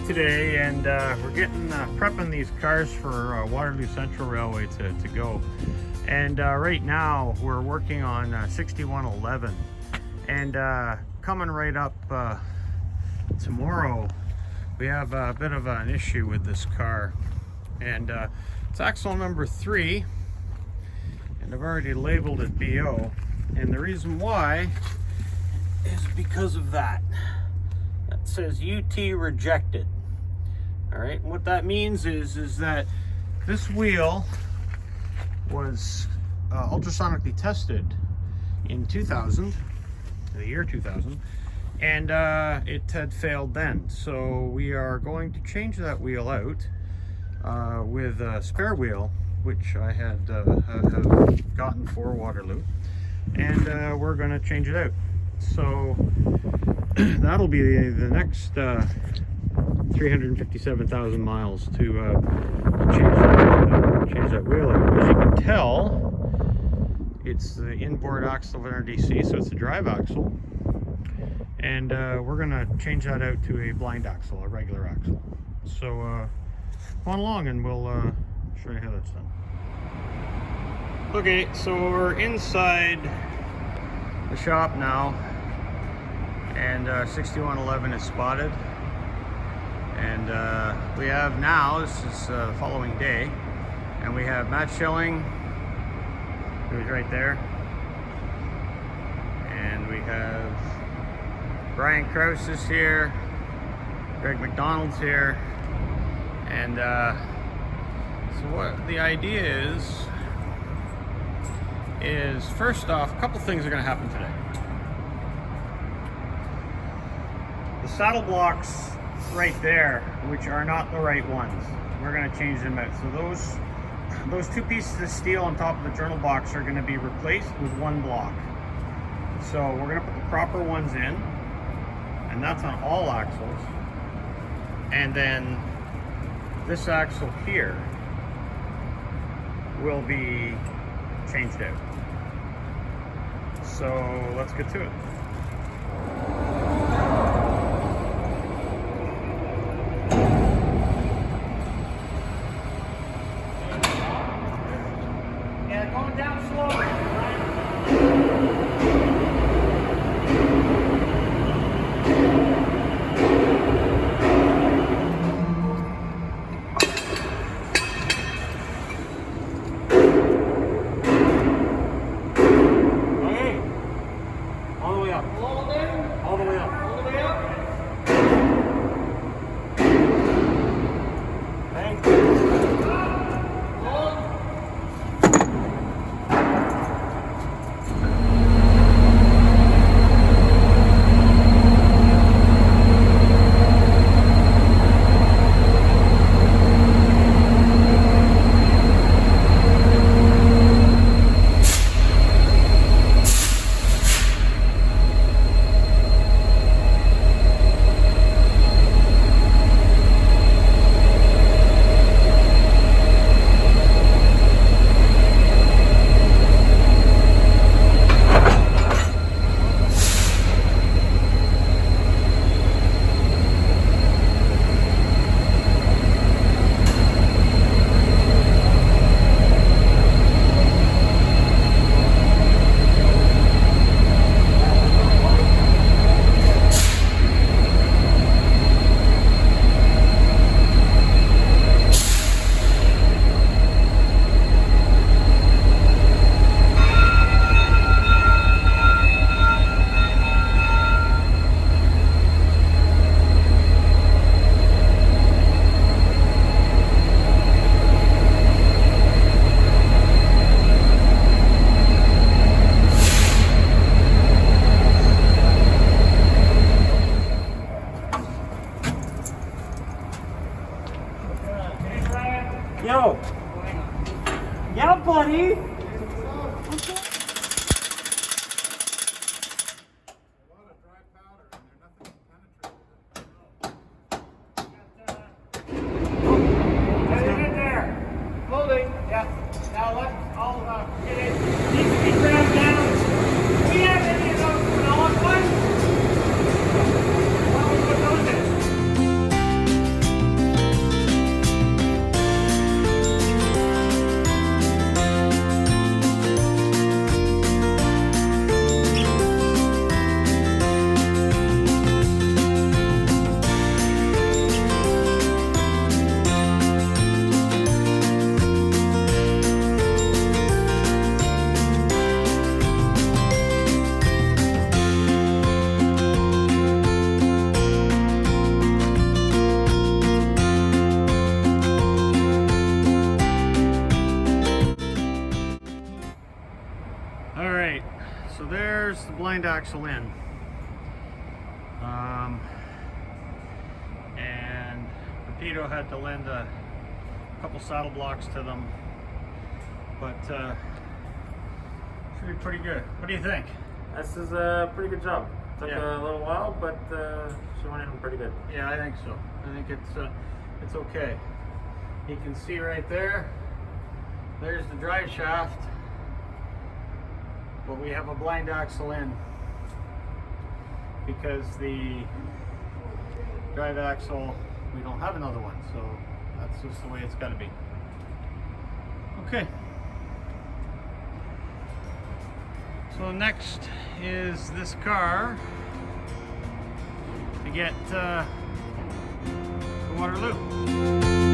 today, and we're getting prepping these cars for Waterloo Central Railway to go. And right now we're working on 6111, and coming right up tomorrow we have a bit of an issue with this car, and it's axle number 3, and I've already labeled it BO, and the reason why is because of that. That says UT rejected. All right, and what that means is that this wheel was ultrasonically tested in 2000, the year 2000, and it had failed then. So we are going to change that wheel out with a spare wheel, which I had have gotten for Waterloo, and we're going to change it out. So that'll be the next 357,000 miles to change that wheel out. As you can tell, it's the inboard axle of an RDC, so it's a drive axle, and we're going to change that out to a blind axle, a regular axle. So come on along and we'll show you how that's done. Okay, so we're inside the shop now, and 6111 is spotted, and we have now, this is the following day, and we have Matt Schilling, who's right there, and we have Brian Krause is here, Greg McDonald's here, and so what the idea is first off, a couple things are going to happen today. The saddle blocks right there, which are not the right ones, we're going to change them out. So those two pieces of steel on top of the journal box are going to be replaced with one block. So we're going to put the proper ones in, and that's on all axles. And then this axle here will be changed out. So let's get to it. Yeah, going down slowly. Yo! Yeah, buddy! there's the blind axle in. And Rapido had to lend a couple saddle blocks to them, but should be pretty good. What do you think? This is a pretty good job. Took Yeah. a little while, but she went in pretty good. Yeah, I think so. I think it's okay. You can see right there, there's the drive shaft, but we have a blind axle in because the drive axle, we don't have another one, so that's just the way it's got to be. Okay. So next is this car to get to Waterloo.